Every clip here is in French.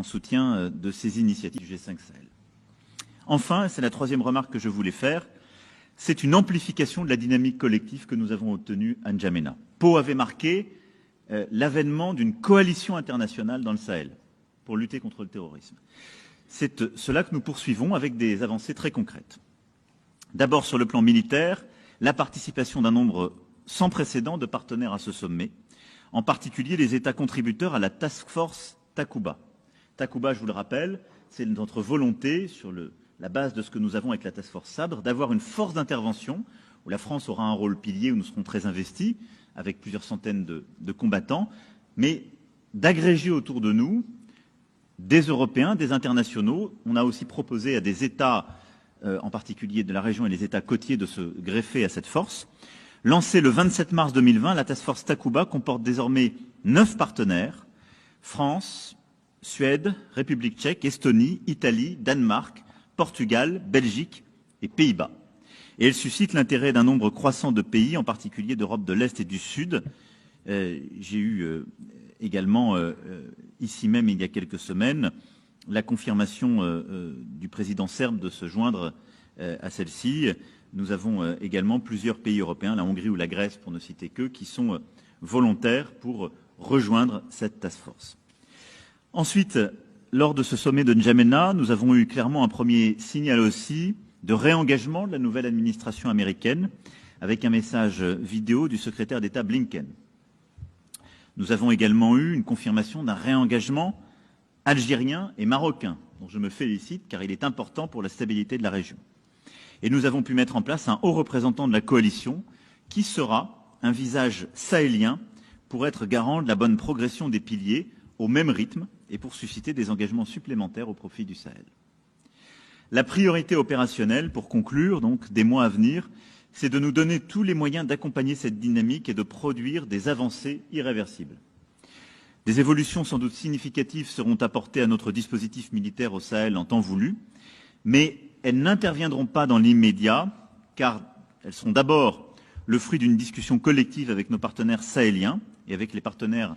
en soutien de ces initiatives du G5 Sahel. Enfin, c'est la troisième remarque que je voulais faire, c'est une amplification de la dynamique collective que nous avons obtenue à N'Djamena. Pau avait marqué l'avènement d'une coalition internationale dans le Sahel pour lutter contre le terrorisme. C'est cela que nous poursuivons avec des avancées très concrètes. D'abord, sur le plan militaire, la participation d'un nombre sans précédent de partenaires à ce sommet, en particulier les États contributeurs à la Task Force Takuba. Takuba, je vous le rappelle, c'est notre volonté, sur la base de ce que nous avons avec la Task Force Sabre, d'avoir une force d'intervention où la France aura un rôle pilier, où nous serons très investis, avec plusieurs centaines de combattants, mais d'agréger autour de nous des Européens, des internationaux. On a aussi proposé à des États, en particulier de la région et les États côtiers, de se greffer à cette force. Lancée le 27 mars 2020, la Task Force Takuba comporte désormais 9 partenaires, France, Suède, République tchèque, Estonie, Italie, Danemark, Portugal, Belgique et Pays-Bas. Et elle suscite l'intérêt d'un nombre croissant de pays, en particulier d'Europe de l'Est et du Sud. J'ai eu également, ici même il y a quelques semaines, la confirmation du président serbe de se joindre à celle-ci. Nous avons également plusieurs pays européens, la Hongrie ou la Grèce pour ne citer qu'eux, qui sont volontaires pour rejoindre cette task force. Ensuite, lors de ce sommet de N'Djamena, nous avons eu clairement un premier signal aussi de réengagement de la nouvelle administration américaine avec un message vidéo du secrétaire d'État Blinken. Nous avons également eu une confirmation d'un réengagement algérien et marocain, dont je me félicite car il est important pour la stabilité de la région. Et nous avons pu mettre en place un haut représentant de la coalition qui sera un visage sahélien pour être garant de la bonne progression des piliers au même rythme et pour susciter des engagements supplémentaires au profit du Sahel. La priorité opérationnelle, pour conclure, donc, des mois à venir, c'est de nous donner tous les moyens d'accompagner cette dynamique et de produire des avancées irréversibles. Des évolutions sans doute significatives seront apportées à notre dispositif militaire au Sahel en temps voulu, mais elles n'interviendront pas dans l'immédiat, car elles sont d'abord le fruit d'une discussion collective avec nos partenaires sahéliens et avec les partenaires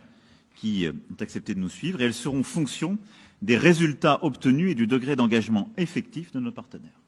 qui ont accepté de nous suivre, et elles seront fonction des résultats obtenus et du degré d'engagement effectif de nos partenaires.